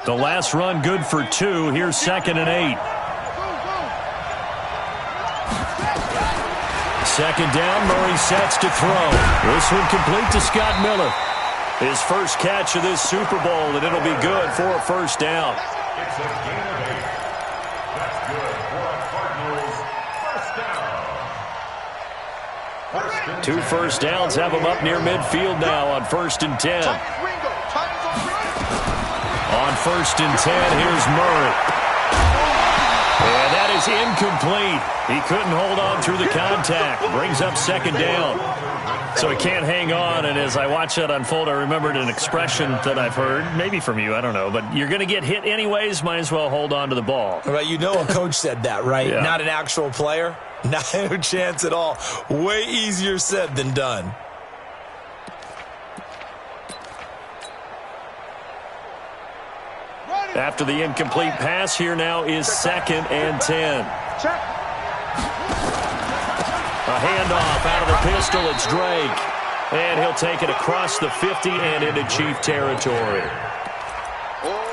The last run good for 2. Here's 2nd and 8. Second down, Murray sets to throw. This one complete to Scott Miller. His first catch of this Super Bowl, and it'll be good for a first down. It's a gain of 8. That's good for a Cardinals first down. 2 first downs have them up near midfield now on 1st and 10. On 1st and 10, here's Murray. And that is incomplete. He couldn't hold on through the contact. Brings up 2nd down. So he can't hang on, and as I watch that unfold, I remembered an expression that I've heard, maybe from you, I don't know, but you're going to get hit anyways, might as well hold on to the ball. Right, you know a coach said that, right? Yeah. Not an actual player. Not a chance at all. Way easier said than done. After the incomplete pass, here now is 2nd and 10. A handoff out of the pistol. It's Drake. And he'll take it across the 50 and into Chief territory.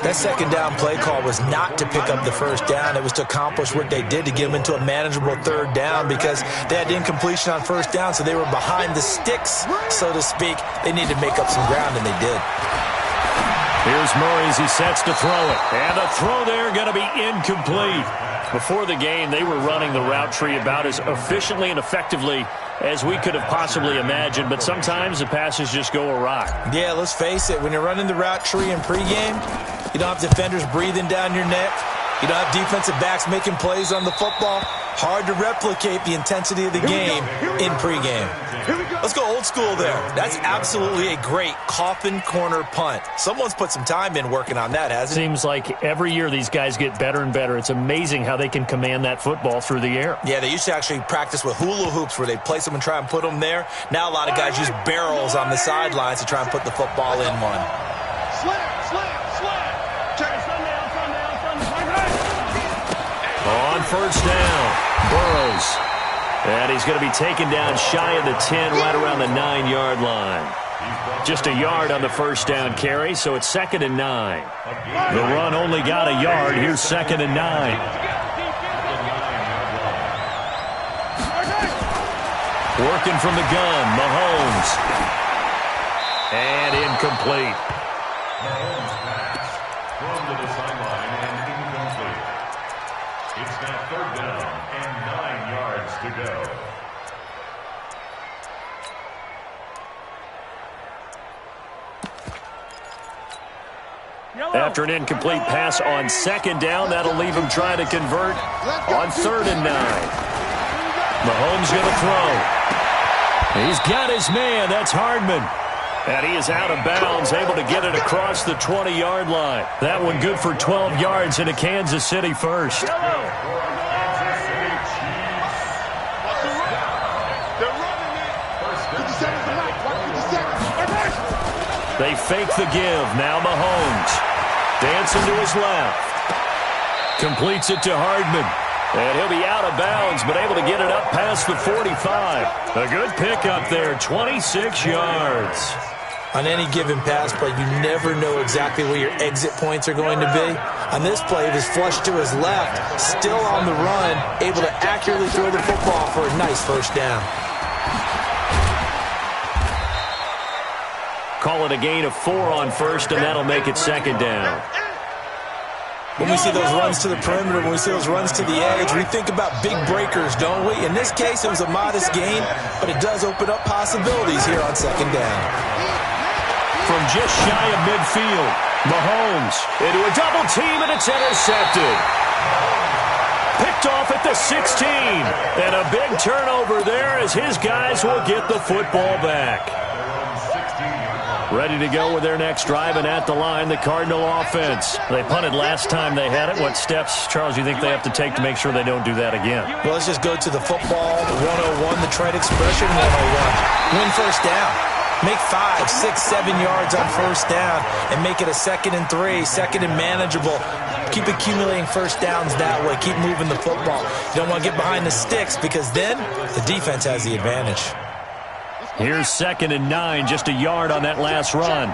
That 2nd down play call was not to pick up the first down. It was to accomplish what they did, to get them into a manageable 3rd down, because they had incompletion on 1st down, so they were behind the sticks, so to speak. They needed to make up some ground, and they did. Here's Murray as he sets to throw it. And the throw there going to be incomplete. Before the game, they were running the route tree about as efficiently and effectively as we could have possibly imagined, but sometimes the passes just go awry. Yeah, let's face it. When you're running the route tree in pregame, you don't have defenders breathing down your neck. You don't have defensive backs making plays on the football. Hard to replicate the intensity of the game in pregame. Let's go old school there. That's absolutely a great coffin corner punt. Someone's put some time in working on that, hasn't it? Seems like every year these guys get better and better. It's amazing how they can command that football through the air. Yeah, they used to actually practice with hula hoops where they'd place them and try and put them there. Now a lot of guys use barrels on the sidelines to try and put the football in one. On 1st down, Burrows. And he's going to be taken down shy of the 10, right around the 9-yard line. Just a yard on the 1st down carry, so it's 2nd and 9. The run only got a yard. Here's 2nd and 9. Working from the gun, Mahomes. And incomplete. Mahomes pass from to the sideline and incomplete. It's now 3rd down and 9 yards to go. After an incomplete pass on 2nd down, that'll leave him trying to convert on 3rd and 9. Mahomes going to throw. He's got his man. That's Hardman. And he is out of bounds, able to get it across the 20-yard line. That one good for 12 yards into Kansas City first. They fake the give. Now Mahomes. Dancing to his left. Completes it to Hardman. And he'll be out of bounds, but able to get it up past the 45. A good pickup there, 26 yards. On any given pass play, you never know exactly where your exit points are going to be. On this play, it was flushed to his left, still on the run, able to accurately throw the football for a nice first down. Call it a gain of 4 on 1st, and that'll make it 2nd down. When we see those runs to the perimeter, when we see those runs to the edge, we think about big breakers, don't we? In this case, it was a modest gain, but it does open up possibilities here on 2nd down. From just shy of midfield, Mahomes into a double team, and it's intercepted. Picked off at the 16, and a big turnover there as his guys will get the football back. Ready to go with their next drive, and at the line, the Cardinal offense. They punted last time they had it. What steps, Charles, you think they have to take to make sure they don't do that again? Well, let's just go to the football, the 101, the trade expression 101. Win first down. Make 5, 6, 7 yards on first down and make it a 2nd and 3, 2nd and manageable. Keep accumulating first downs that way. Keep moving the football. You don't want to get behind the sticks because then the defense has the advantage. Here's 2nd and 9, just a yard on that last run.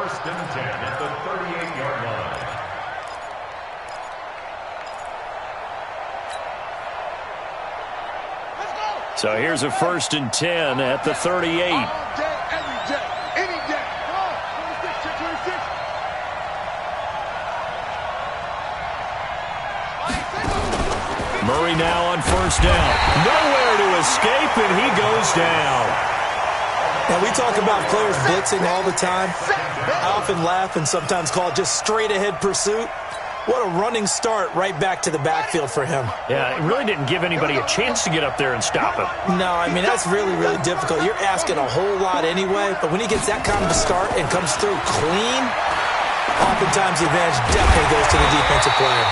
first and 10 at the 38-yard line. So here's a first and 10 at the 38. All day, every day, any day. Come on, 26, check 26. Murray now on first down. Nowhere to escape, and he goes down. Now, we talk about players blitzing all the time. I often laugh and sometimes call it just straight-ahead pursuit. What a running start right back to the backfield for him. Yeah, it really didn't give anybody a chance to get up there and stop him. No, I mean, that's really, really difficult. You're asking a whole lot anyway, but when he gets that kind of a start and comes through clean, oftentimes the advantage definitely goes to the defensive player.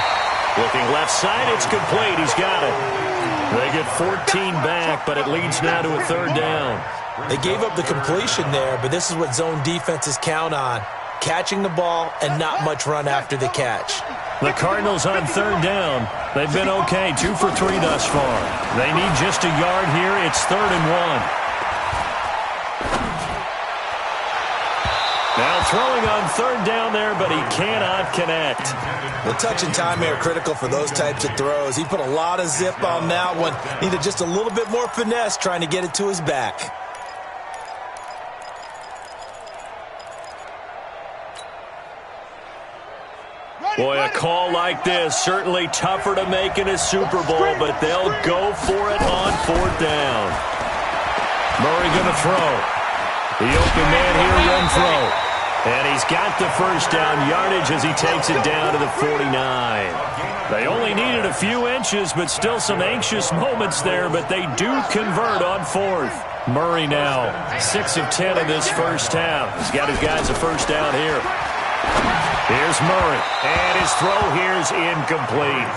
Looking left side, it's complete. He's got it. They get 14 back, but it leads now to a third down. They gave up the completion there, but this is what zone defenses count on. Catching the ball and not much run after the catch. The Cardinals on third down. They've been okay, 2 for 3 thus far. They need just a yard here. It's 3rd and 1. Now throwing on third down there, but he cannot connect. The touch and time are critical for those types of throws. He put a lot of zip on that one. Needed just a little bit more finesse trying to get it to his back. Boy, a call like this, certainly tougher to make in a Super Bowl, but they'll go for it on fourth down. Murray going to throw. The open man here, Renfro. And he's got the first down yardage as he takes it down to the 49. They only needed a few inches, but still some anxious moments there, but they do convert on fourth. Murray now, 6 of 10 in this first half. He's got his guys a first down here. Here's Murray, and his throw here's incomplete.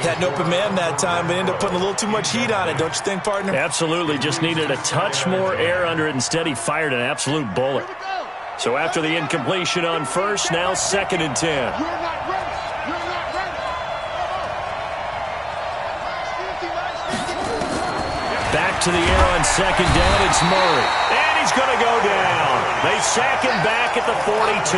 Had an open man that time, but ended up putting a little too much heat on it, don't you think, partner? Absolutely, just needed a touch more air under it. Instead, he fired an absolute bullet. So after the incompletion on first, now 2nd and 10. You're not ready. You're not ready. Back to the air on 2nd down, it's Murray. And he's going to go down. They sack him back at the 42.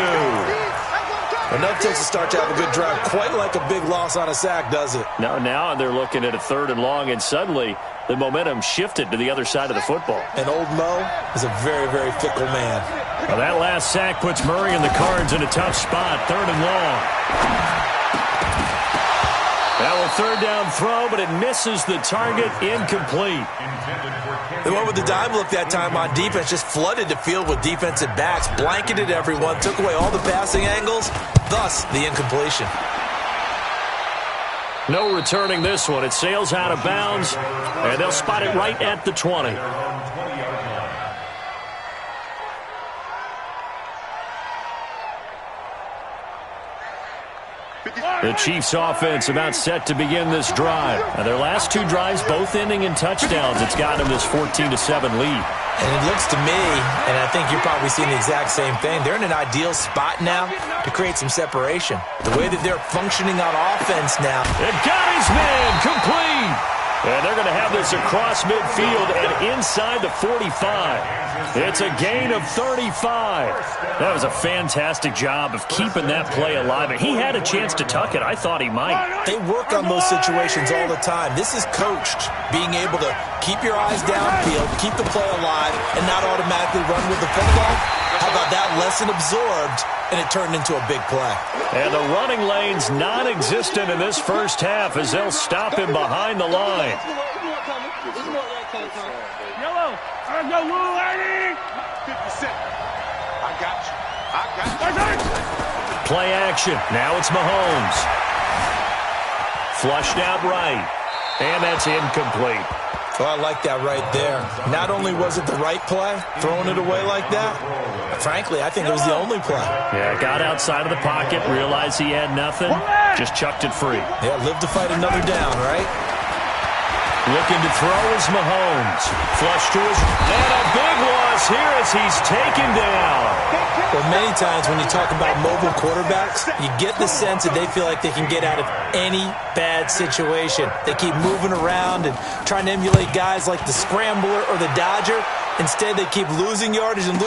Enough takes a start to have a good drive. Quite like a big loss on a sack, does it? No, now they're looking at a 3rd and long, and suddenly the momentum shifted to the other side of the football. And old Mo is a very, very fickle man. Well, that last sack puts Murray and the Cards in a tough spot, 3rd and long. Now a 3rd down throw, but it misses the target, incomplete. They went with the dime look that time on defense, just flooded the field with defensive backs, blanketed everyone, took away all the passing angles, thus the incompletion. No returning this one. It sails out of bounds, and they'll spot it right at the 20. The Chiefs offense about set to begin this drive. Now their last 2 drives both ending in touchdowns. It's got them this 14-7 lead. And it looks to me, and I think you're probably seeing the exact same thing, they're in an ideal spot now to create some separation. The way that they're functioning on offense now. It got his man complete. And they're going to have this across midfield and inside the 45. It's a gain of 35. That was a fantastic job of keeping that play alive. And he had a chance to tuck it. I thought he might. They work on those situations all the time. This is coached, being able to keep your eyes downfield, keep the play alive, and not automatically run with the football. How about that? Lesson absorbed, and it turned into a big play. And the running lane's non-existent in this first half as they'll stop him behind the line. Yellow. I go, little lady. 50 Cent. I got you. I got you. Play action. Now it's Mahomes. Flushed out right. And that's incomplete. Oh, I like that right there. Not only was it the right play, throwing it away like that, frankly, I think it was the only play. Yeah, got outside of the pocket, realized he had nothing, just chucked it free. Yeah, live to fight another down, right? Looking to throw is Mahomes. Flush to his... And a big loss here as he's taken down. Well, many times when you talk about mobile quarterbacks, you get the sense that they feel like they can get out of any bad situation. They keep moving around and trying to emulate guys like the Scrambler or the Dodger. Instead, they keep losing yardage and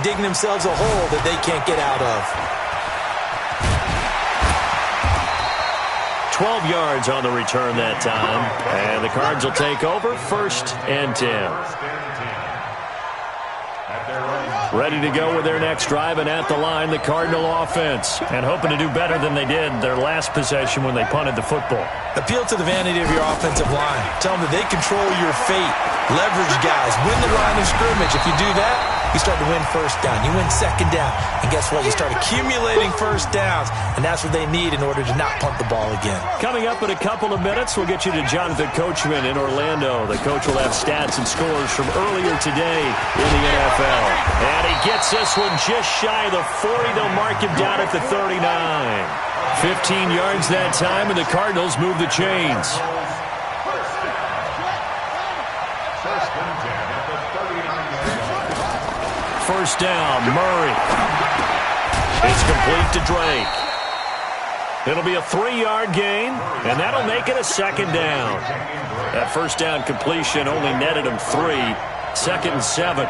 digging themselves a hole that they can't get out of. 12 yards on the return that time. And the Cards will take over 1st and 10. Ready to go with their next drive, and at the line, the Cardinal offense. And hoping to do better than they did their last possession when they punted the football. Appeal to the vanity of your offensive line. Tell them that they control your fate. Leverage guys. Win the line of scrimmage. If you do that, you start to win first down. You win second down. And guess what? You start accumulating first downs. And that's what they need in order to not punt the ball again. Coming up in a couple of minutes, we'll get you to Jonathan Coachman in Orlando. The coach will have stats and scores from earlier today in the NFL. And he gets this one just shy of the 40. They'll mark him down at the 39. 15 yards that time, and the Cardinals move the chains. First down, Murray. It's complete to Drake. It'll be a 3-yard gain, and that'll make it a second down. That first down completion only netted him 3. 2nd and 7.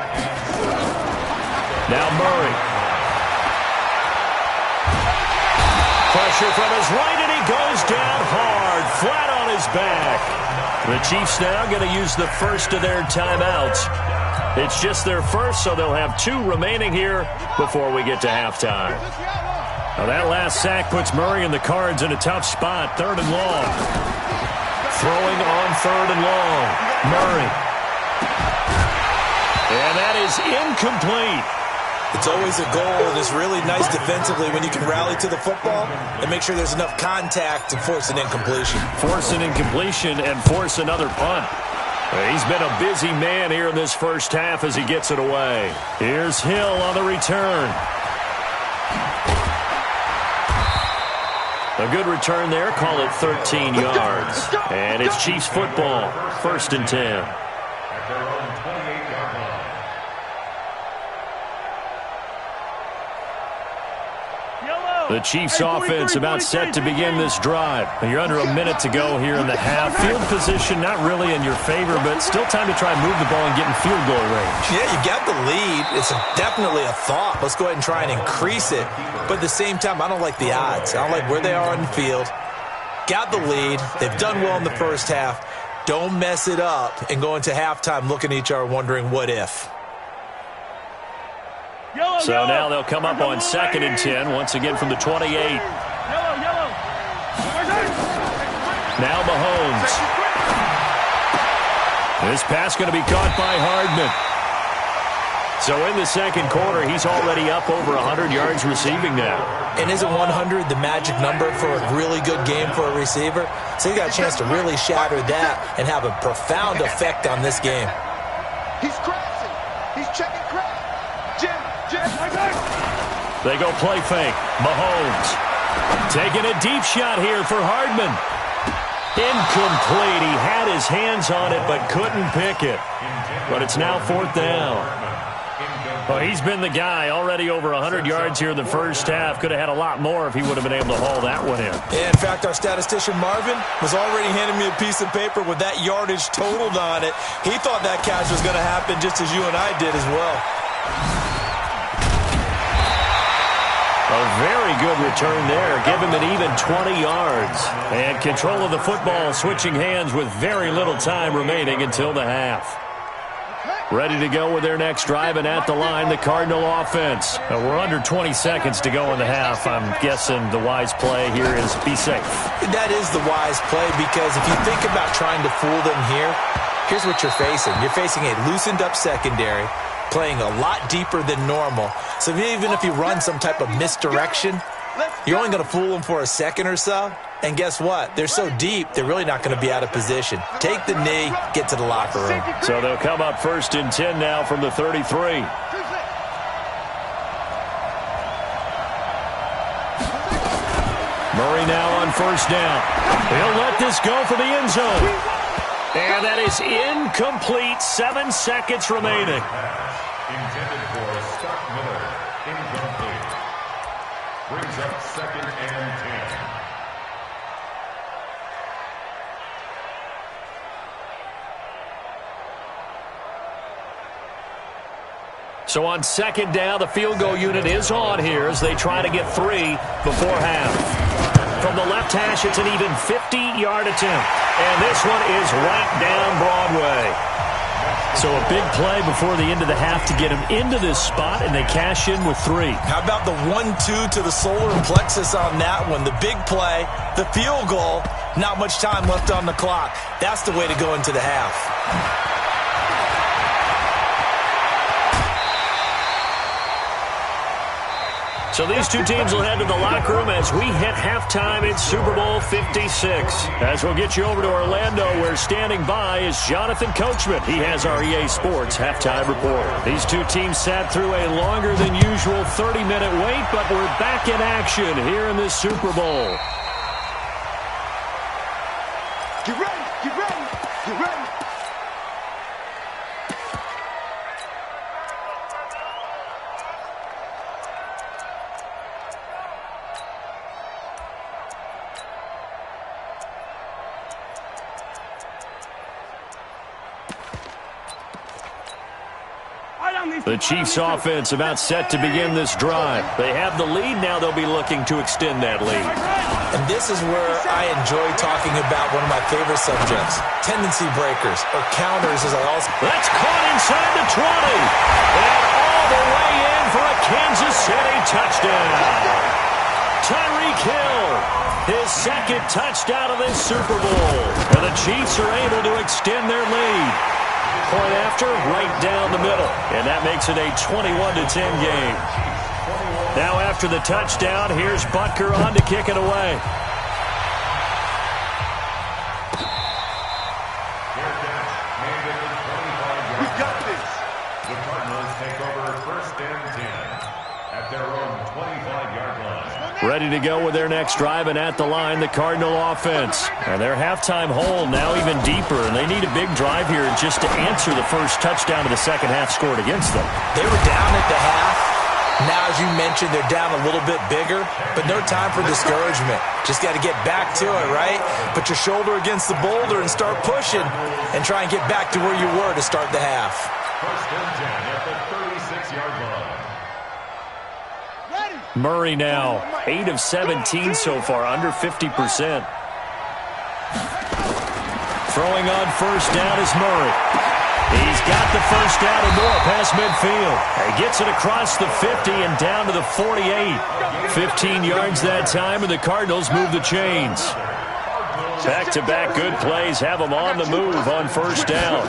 Now Murray. Pressure from his right, and he goes down hard, flat on his back. The Chiefs now going to use the first of their timeouts. It's just their first, so they'll have 2 remaining here before we get to halftime. Now that last sack puts Murray and the Cards in a tough spot, 3rd and long. Throwing on 3rd and long. Murray. And that is incomplete. It's always a goal, and it's really nice defensively when you can rally to the football and make sure there's enough contact to force an incompletion. Force an incompletion and force another punt. He's been a busy man here in this first half as he gets it away. Here's Hill on the return. A good return there. Call it 13 yards. And it's Chiefs football. 1st and 10. The Chiefs offense about set to begin this drive. You're under a minute to go here in the half. Field position not really in your favor, but still time to try and move the ball and get in field goal range. Yeah, you got the lead. It's definitely a thought. Let's go ahead and try and increase it. But at the same time, I don't like the odds. I don't like where they are on the field. Got the lead. They've done well in the first half. Don't mess it up and go into halftime looking at each other wondering what if. So now they'll come up on 2nd and 10, once again from the 28. Now Mahomes. This pass going to be caught by Hardman. So in the second quarter, he's already up over 100 yards receiving now. And isn't 100 the magic number for a really good game for a receiver? So he got a chance to really shatter that and have a profound effect on this game. He's crashing. He's checking crash. Jim. They go play fake. Mahomes taking a deep shot here for Hardman. Incomplete. He had his hands on it but couldn't pick it. But it's now 4th down. Well, he's been the guy already over 100 yards here in the first half. Could have had a lot more if he would have been able to haul that one in. Yeah, in fact, our statistician Marvin was already handing me a piece of paper with that yardage totaled on it. He thought that catch was going to happen just as you and I did as well. A very good return there. Give him an even 20 yards. And control of the football switching hands with very little time remaining until the half. Ready to go with their next drive, and at the line, the Cardinal offense. We're under 20 seconds to go in the half. I'm guessing the wise play here is be safe. That is the wise play, because if you think about trying to fool them here, here's what you're facing. You're facing a loosened up secondary, playing a lot deeper than normal. So even if you run some type of misdirection, you're only going to fool them for a second or so. And guess what? They're so deep, they're really not going to be out of position. Take the knee, get to the locker room. So they'll come up 1st and 10 now from the 33. Murray now on 1st down. He'll let this go for the end zone. And that is incomplete. 7 seconds remaining. Intended for Scott Miller. Incomplete. Brings up 2nd and 10. So on 2nd down, the field goal unit is on here as they try to get 3 before half. From the left hash, it's an even 50-yard attempt. And this one is right down Broadway. So a big play before the end of the half to get him into this spot, and they cash in with 3. How about the 1-2 to the solar plexus on that one? The big play, the field goal, not much time left on the clock. That's the way to go into the half. So these two teams will head to the locker room as we hit halftime in Super Bowl 56. As we'll get you over to Orlando, where standing by is Jonathan Coachman. He has our EA Sports halftime report. These two teams sat through a longer than usual 30-minute wait, but we're back in action here in this Super Bowl. Get ready, get ready, get ready. The Chiefs offense about set to begin this drive. They have the lead. Now they'll be looking to extend that lead. And this is where I enjoy talking about one of my favorite subjects, tendency breakers, or counters as I also... That's caught inside the 20. And all the way in for a Kansas City touchdown. Tyreek Hill, his 2nd touchdown of this Super Bowl. And the Chiefs are able to extend their lead. Point after, right down the middle. And that makes it a 21-10 game. Now after the touchdown, here's Butker on to kick it away. We got this. The Cardinals take over 1st and 10 at their own 25-yard line. Ready to go with their next drive, and at the line, the Cardinal offense. And their halftime hole now even deeper, and they need a big drive here just to answer the first touchdown of the second half scored against them. They were down at the half. Now, as you mentioned, they're down a little bit bigger, but no time for discouragement. Just got to get back to it, right? Put your shoulder against the boulder and start pushing and try and get back to where you were to start the half. 1st and 10 at the 36-yard line. Murray now, 8 of 17 so far, under 50%. Throwing on 1st down is Murray. He's got the 1st down and more past midfield. He gets it across the 50 and down to the 48. 15 yards that time, and the Cardinals move the chains. Back-to-back good plays have them on the move on 1st down.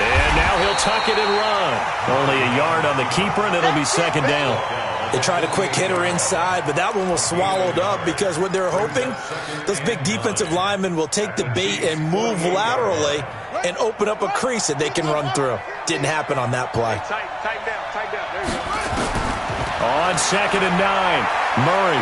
And now he'll tuck it and run. Only a yard on the keeper, and it'll be 2nd down. They tried a quick hitter inside, but that one was swallowed up because what they're hoping, those big defensive linemen will take the bait and move laterally and open up a crease that they can run through. Didn't happen on that play. Tighten down, tighten down. There you go. On 2nd and 9, Murray.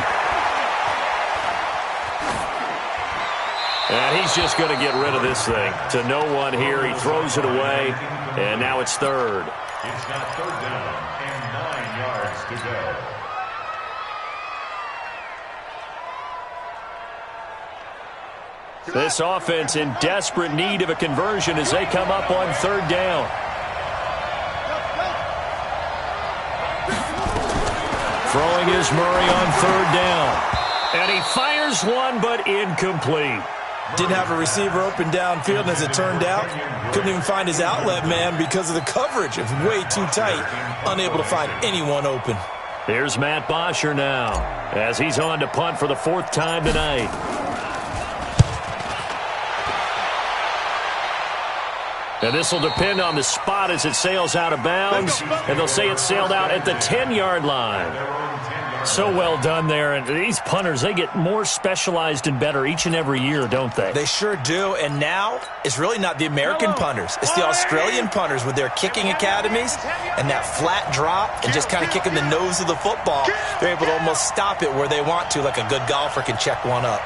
And he's just going to get rid of this thing. To no one here. He throws it away, and now it's 3rd. It's now 3rd down and 9 yards to go. This offense in desperate need of a conversion as they come up on 3rd down. Throwing is Murray on 3rd down. And he fires one, but incomplete. Didn't have a receiver open downfield, and as it turned out, couldn't even find his outlet man because of the coverage. It was way too tight, unable to find anyone open. Here's Matt Bosher now as he's on to punt for the 4th time tonight. And this will depend on the spot as it sails out of bounds, and they'll say it sailed out at the 10-yard line. So well done there, and these punters, they get more specialized and better each and every year, don't they? They sure do, and now it's really not the American punters. It's the Australian punters with their kicking academies and that flat drop and just kind of kicking the nose of the football. They're able to almost stop it where they want to, like a good golfer can check one up.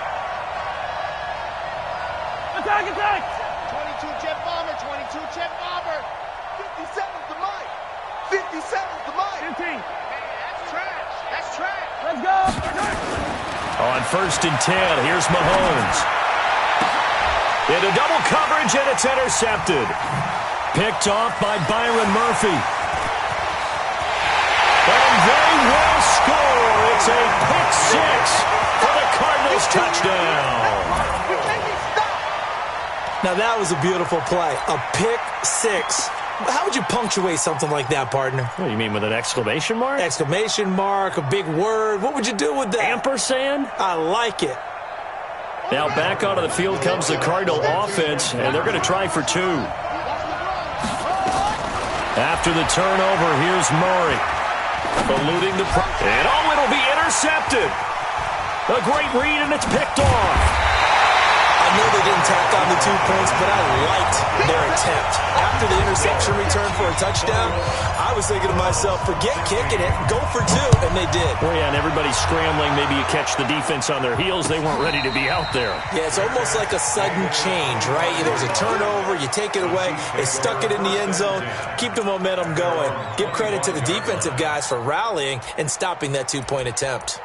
50 seconds to mine. 15. That's trash. That's trash. Let's go. On 1st and 10, here's Mahomes. Into double coverage, and it's intercepted. Picked off by Byron Murphy. And they will score. It's a pick six for the Cardinals touchdown. We can't be stopped. Now that was a beautiful play. A pick six. How would you punctuate something like that, partner? What do you mean, with an exclamation mark? Exclamation mark, a big word. What would you do with that? Ampersand? I like it. Now back onto the field comes the Cardinal offense, and they're going to try for two. After the turnover, here's Murray. Eluding the... it'll be intercepted. A great read, and it's picked off. I know they didn't tack on the 2 points, but I liked their attempt. After the interception return for a touchdown, I was thinking to myself, forget kicking it, go for two, and they did. Well, yeah, and everybody's scrambling. Maybe you catch the defense on their heels. They weren't ready to be out there. Yeah, it's almost like a sudden change, right? There's a turnover, you take it away, they stuck it in the end zone, keep the momentum going. Give credit to the defensive guys for rallying and stopping that 2-point attempt.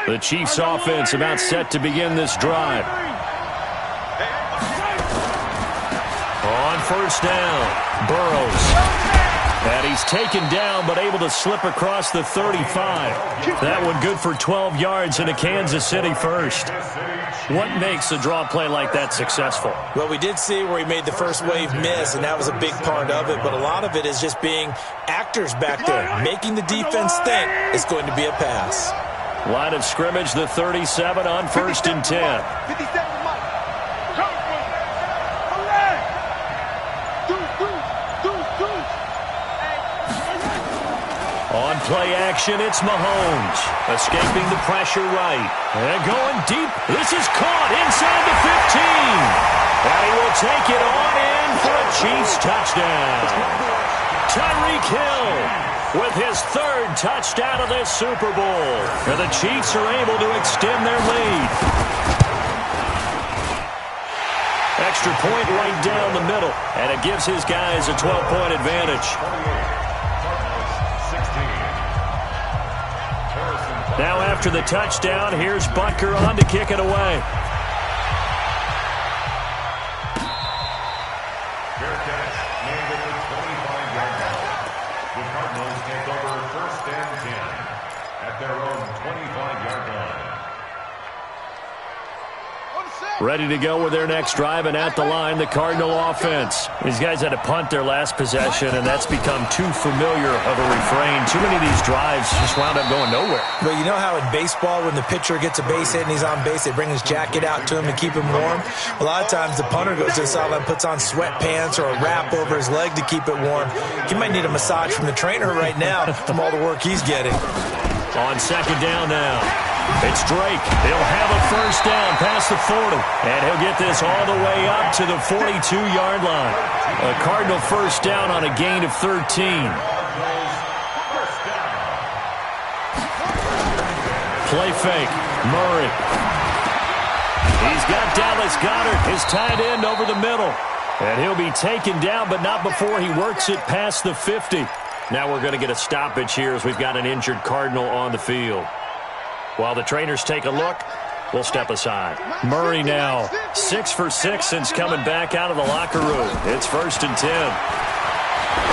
The Chiefs offense about set to begin this drive. On 1st down, Burrows. And he's taken down, but able to slip across the 35. That one good for 12 yards in a Kansas City first. What makes a draw play like that successful? Well, we did see where he made the first wave miss, and that was a big part of it. But a lot of it is just being actors back there, making the defense think it's going to be a pass. Line of scrimmage, the 37 on 1st and 10. 57 to Mike. On play action, it's Mahomes. Escaping the pressure right. And going deep. This is caught inside the 15. And he will take it on in for a Chiefs touchdown. Tyreek Hill with his 3rd touchdown of this Super Bowl. And the Chiefs are able to extend their lead. Extra point right down the middle. And it gives his guys a 12-point advantage. Now after the touchdown, here's Butker on to kick it away. Fair catch made at the 25-yard line. The Cardinals take over 1st and 10 at their own 25-yard line. Ready to go with their next drive, and at the line, the Cardinal offense. These guys had to punt their last possession, and that's become too familiar of a refrain. Too many of these drives just wound up going nowhere. Well, you know how in baseball, when the pitcher gets a base hit and he's on base, they bring his jacket out to him to keep him warm? A lot of times, the punter goes to the sideline, puts on sweatpants or a wrap over his leg to keep it warm. He might need a massage from the trainer right now from all the work he's getting. On 2nd down now, it's Drake. He'll have a 1st down past the 40, and he'll get this all the way up to the 42-yard line. A Cardinal 1st down on a gain of 13. Play fake. Murray. He's got Dallas Goedert, his tight end, over the middle. And he'll be taken down, but not before he works it past the 50. Now we're going to get a stoppage here as we've got an injured Cardinal on the field. While the trainers take a look, we'll step aside. Murray now, 6 for 6 since coming back out of the locker room. It's 1st and 10.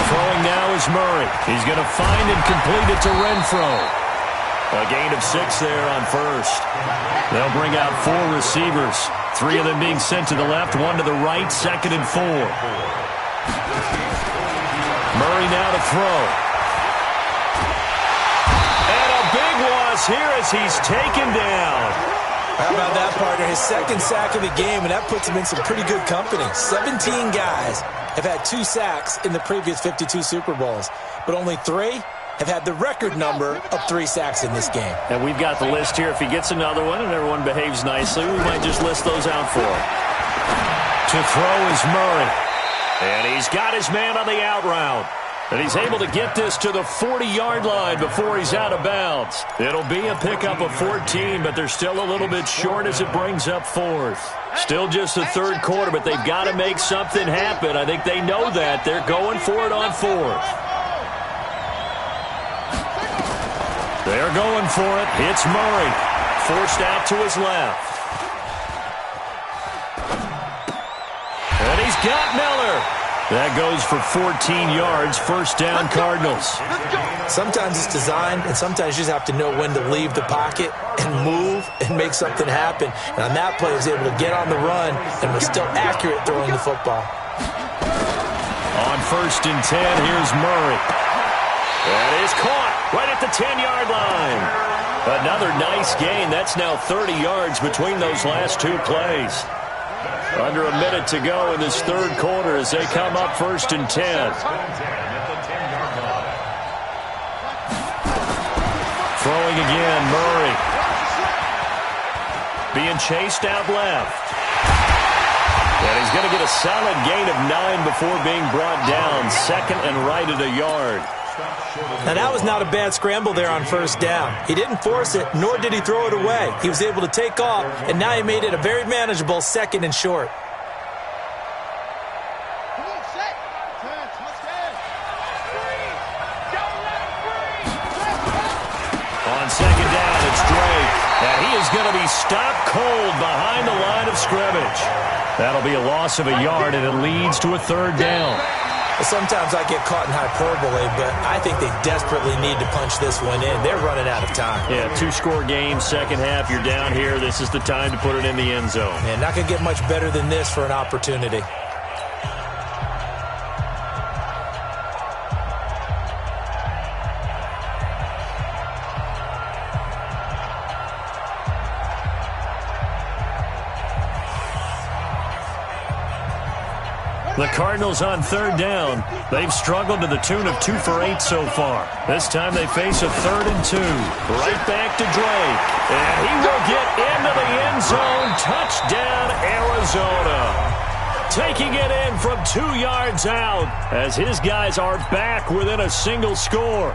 Throwing now is Murray. He's going to find and complete it to Renfro. A gain of 6 there on 1st. They'll bring out 4 receivers. 3 of them being sent to the left, 1 to the right, 2nd and 4. Murray now to throw. And a big loss here as he's taken down. How about that, partner? His 2nd sack of the game, and that puts him in some pretty good company. 17 guys have had 2 sacks in the previous 52 Super Bowls, but only 3 have had the record number of 3 sacks in this game. And we've got the list here. If he gets another one and everyone behaves nicely, we might just list those out for him. To throw is Murray. And he's got his man on the out route. And he's able to get this to the 40-yard line before he's out of bounds. It'll be a pickup of 14, but they're still a little bit short as it brings up 4th. Still just the third quarter, but they've got to make something happen. I think they know that. They're going for it on fourth. They're going for it. It's Murray. Forced out to his left. And he's got Miller. That goes for 14 yards. First down, Cardinals. Sometimes it's designed, and sometimes you just have to know when to leave the pocket and move and make something happen. And on that play, he was able to get on the run and was still accurate throwing the football. On 1st and 10, here's Murray. That is caught right at the 10-yard line. Another nice gain. That's now 30 yards between those last two plays. Under a minute to go in this third quarter as they come up 1st and 10. Throwing again, Murray. Being chased out left. And he's going to get a solid gain of 9 before being brought down. 2nd and right at a yard. Now, that was not a bad scramble there on 1st down. He didn't force it, nor did he throw it away. He was able to take off, and now he made it a very manageable 2nd and short. On 2nd down, it's Drake. And he is going to be stopped cold behind the line of scrimmage. That'll be a loss of a yard, and it leads to a 3rd down. Sometimes I get caught in hyperbole, but I think they desperately need to punch this one in. They're running out of time. Yeah, 2-score game, second half. You're down here. This is the time to put it in the end zone. And not going to get much better than this for an opportunity. The Cardinals on 3rd down. They've struggled to the tune of 2 for 8 so far. This time they face a 3rd and 2. Right back to Drake. And he will get into the end zone. Touchdown, Arizona. Taking it in from 2 yards out as his guys are back within a single score.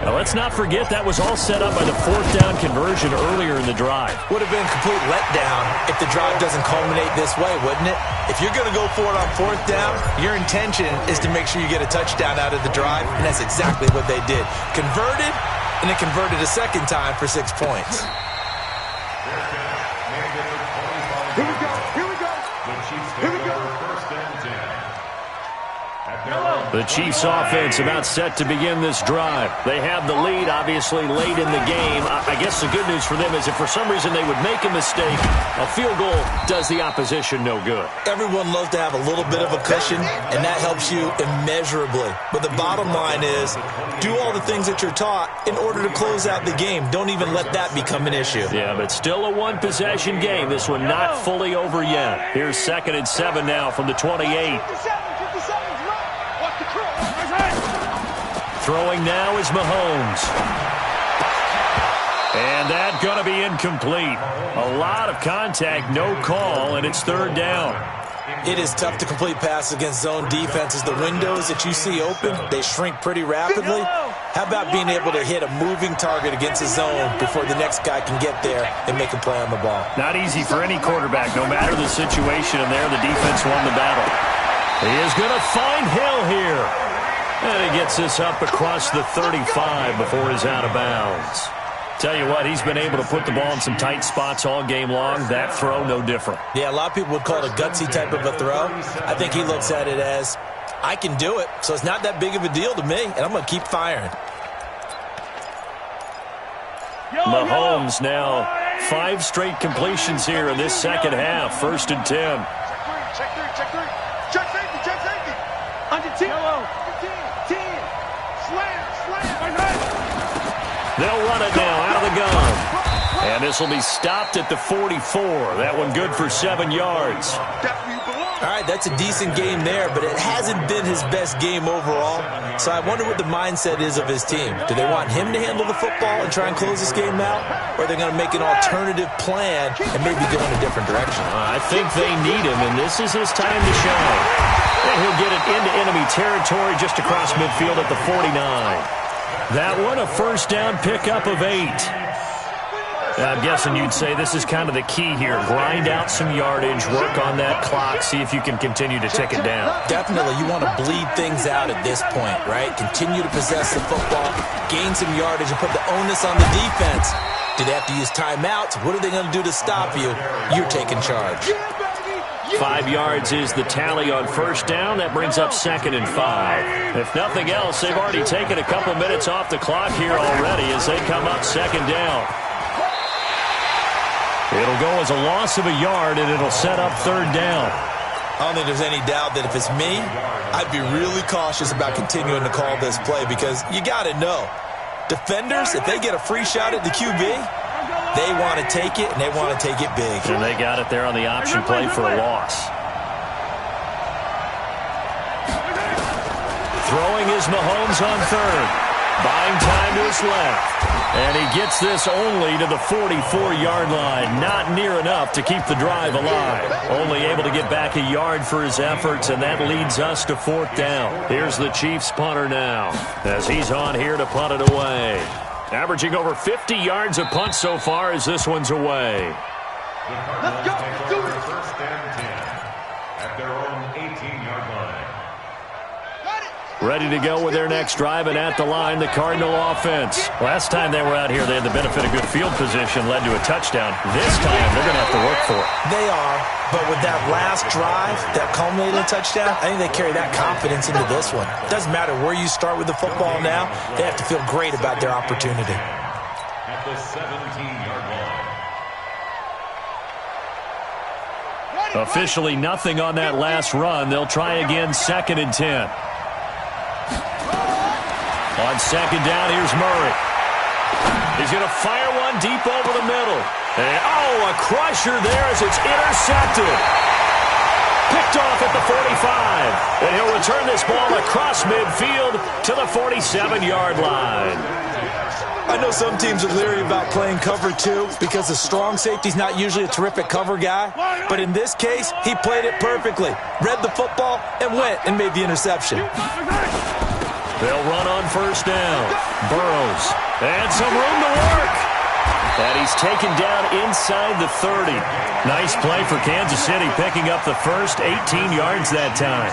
Now, let's not forget that was all set up by the 4th down conversion earlier in the drive. Would have been a complete letdown if the drive doesn't culminate this way, wouldn't it? If you're going to go for it on 4th down, your intention is to make sure you get a touchdown out of the drive, and that's exactly what they did. Converted, and then converted a 2nd time for 6 points. Here we go. Here we go. Here we go. The Chiefs offense about set to begin this drive. They have the lead, obviously, late in the game. I guess the good news for them is if for some reason they would make a mistake, a field goal does the opposition no good. Everyone loves to have a little bit of a cushion, and that helps you immeasurably. But the bottom line is, do all the things that you're taught in order to close out the game. Don't even let that become an issue. Yeah, but still a one-possession game. This one not fully over yet. Here's 2nd and 7 now from the 28. Throwing now is Mahomes. And that's going to be incomplete. A lot of contact, no call, and it's 3rd down. It is tough to complete passes against zone defenses. The windows that you see open, they shrink pretty rapidly. How about being able to hit a moving target against a zone before the next guy can get there and make a play on the ball? Not easy for any quarterback, no matter the situation, and there the defense won the battle. He is going to find Hill here. And he gets this up across the 35 before he's out of bounds. Tell you what, he's been able to put the ball in some tight spots all game long. That throw, no different. Yeah, a lot of people would call it a gutsy type of a throw. I think he looks at it as, I can do it, so it's not that big of a deal to me, and I'm going to keep firing. Mahomes now 5 straight completions here in this second half. 1st and 10. Check 3, check 3. Check safety, check safety. Under 10. 10. Slam. They'll run it now out of the gun. And this will be stopped at the 44. That one good for 7 yards. All right, that's a decent game there, but it hasn't been his best game overall. So I wonder what the mindset is of his team. Do they want him to handle the football and try and close this game out? Or are they going to make an alternative plan and maybe go in a different direction? I think they need him, and this is his time to shine. And he'll get it into enemy territory just across midfield at the 49. That one a 1st down pickup of 8. I'm guessing you'd say this is kind of the key here. Grind out some yardage, work on that clock, see if you can continue to tick it down. Definitely. You want to bleed things out at this point, right? Continue to possess the football, gain some yardage, and put the onus on the defense. Do they have to use timeouts? What are they going to do to stop you? You're taking charge. 5 yards is the tally on first down. That brings up 2nd and 5. If nothing else, they've already taken a couple minutes off the clock here already as they come up 2nd down. It'll go as a loss of a yard, and it'll set up 3rd down. I don't think there's any doubt that if it's me, I'd be really cautious about continuing to call this play because you got to know, defenders, if they get a free shot at the QB, they want to take it, and they want to take it big. And they got it there on the option play for a loss. Throwing is Mahomes on 3rd. Buying time to his left. And he gets this only to the 44-yard line. Not near enough to keep the drive alive. Only able to get back a yard for his efforts, and that leads us to 4th down. Here's the Chiefs punter now as he's on here to punt it away. Averaging over 50 yards a punt so far as this one's away. Let's go. Do it. 1st and 10 at their own 18-yard line. Ready to go with their next drive, and at the line, the Cardinal offense. Last time they were out here, they had the benefit of good field position, led to a touchdown. This time, they're going to have to work for it. They are, but with that last drive that culminated in a touchdown, I think they carry that confidence into this one. Doesn't matter where you start with the football now, they have to feel great about their opportunity. At the 17-yard line. Officially nothing on that last run. They'll try again 2nd and 10. On 2nd down, here's Murray. He's going to fire one deep over the middle. And, a crusher there as it's intercepted. Picked off at the 45. And he'll return this ball across midfield to the 47-yard line. I know some teams are leery about playing cover 2 because the strong safety's not usually a terrific cover guy. But in this case, he played it perfectly. Read the football and went and made the interception. They'll run on 1st down. Burrows. And some room to work. And he's taken down inside the 30. Nice play for Kansas City, picking up the first 18 yards that time.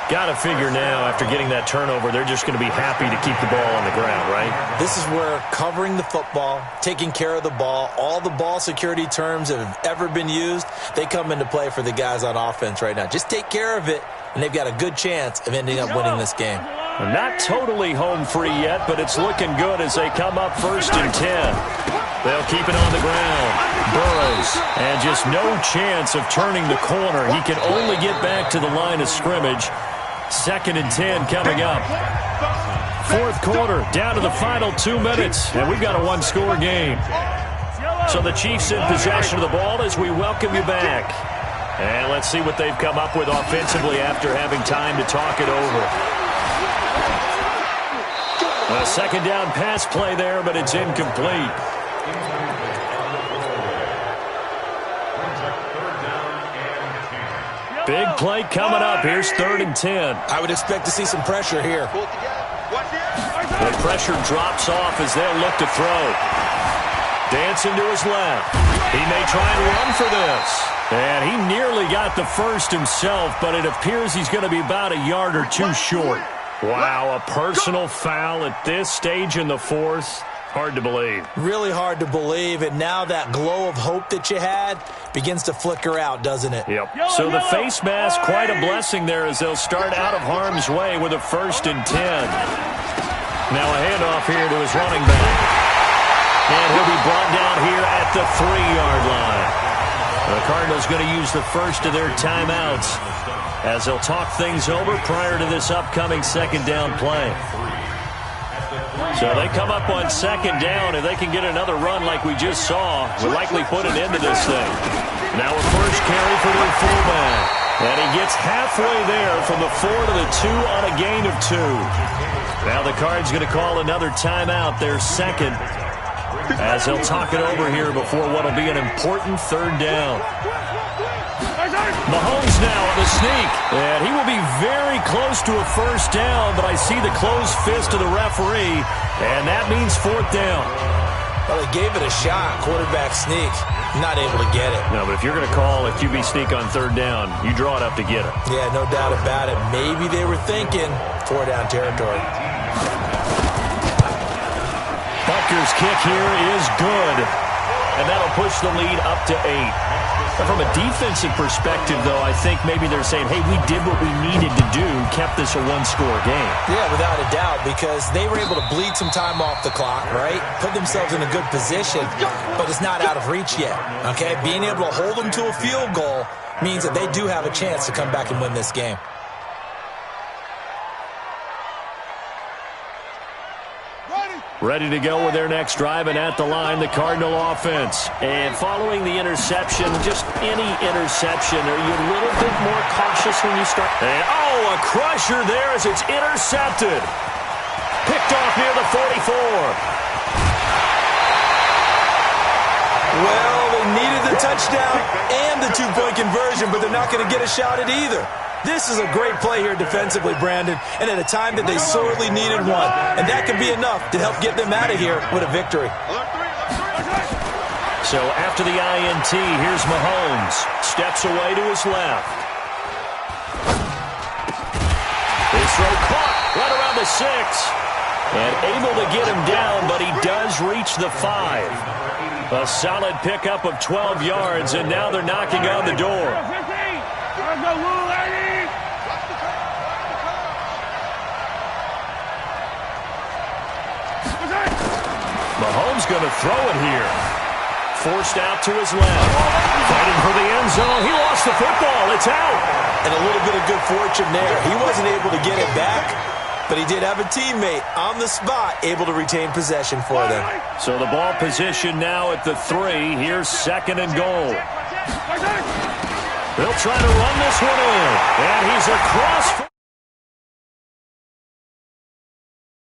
Got to figure now, after getting that turnover, they're just going to be happy to keep the ball on the ground, right? This is where covering the football, taking care of the ball, all the ball security terms that have ever been used, they come into play for the guys on offense right now. Just take care of it, and they've got a good chance of ending up winning this game. Not totally home free yet, but it's looking good as they come up 1st and 10. They'll keep it on the ground. Burrows, and just no chance of turning the corner. He can only get back to the line of scrimmage. 2nd and 10 coming up. 4th quarter, down to the final 2 minutes, and we've got a 1-score game. So the Chiefs in possession of the ball as we welcome you back. And let's see what they've come up with offensively after having time to talk it over. A 2nd down pass play there, but it's incomplete. Big play coming up. Here's 3rd and 10. I would expect to see some pressure here. The pressure drops off as they'll look to throw. Dancing to his left. He may try and run for this. And he nearly got the first himself, but it appears he's going to be about a yard or 2 short. Wow, a personal foul at this stage in the 4th. Hard to believe. Really hard to believe, and now that glow of hope that you had begins to flicker out, doesn't it? Yep. So the face mask, quite a blessing there as they'll start out of harm's way with a 1st and 10. Now a handoff here to his running back. And he'll be brought down here at the 3-yard line. The Cardinals going to use the first of their timeouts as they'll talk things over prior to this upcoming 2nd down play. So they come up on 2nd down. If they can get another run like we just saw, we'll likely put an end to this thing. Now a first carry for their fullback. And he gets halfway there from the 4 to the 2 on a gain of 2. Now the Cards going to call another timeout, their 2nd, as they'll talk it over here before what will be an important 3rd down. Mahomes now on the sneak, and he will be very close to a 1st down, but I see the closed fist of the referee, and that means 4th down. Well, they gave it a shot. Quarterback sneak. Not able to get it. No, but if you're going to call a QB sneak on third down, you draw it up to get it. Yeah, no doubt about it. Maybe they were thinking 4-down territory. Butker's kick here is good. And that'll push the lead up to 8. Now, from a defensive perspective, though, I think maybe they're saying, hey, we did what we needed to do, kept this a one-score game. Yeah, without a doubt, because they were able to bleed some time off the clock, right? Put themselves in a good position, but it's not out of reach yet, okay? Being able to hold them to a field goal means that they do have a chance to come back and win this game. Ready to go with their next drive, and at the line, the Cardinal offense. And following the interception, just any interception, are you a little bit more cautious when you start? And, oh, a crusher there as it's intercepted. Picked off near the 44. Well, they needed the touchdown and the two-point conversion, but they're not going to get a shot at either. This is a great play here defensively, Brandon, and at a time that they sorely needed one. And that could be enough to help get them out of here with a victory. So after the INT, here's Mahomes. Steps away to his left. His throw caught right around the 6. And able to get him down, but he does reach the 5. A solid pickup of 12 yards, and now they're knocking on the door. Mahomes going to throw it here. Forced out to his left. Fighting for the end zone. He lost the football. It's out. And a little bit of good fortune there. He wasn't able to get it back, but he did have a teammate on the spot able to retain possession for them. So the ball position now at the 3. Here's 2nd and goal. They'll try to run this one in. And he's across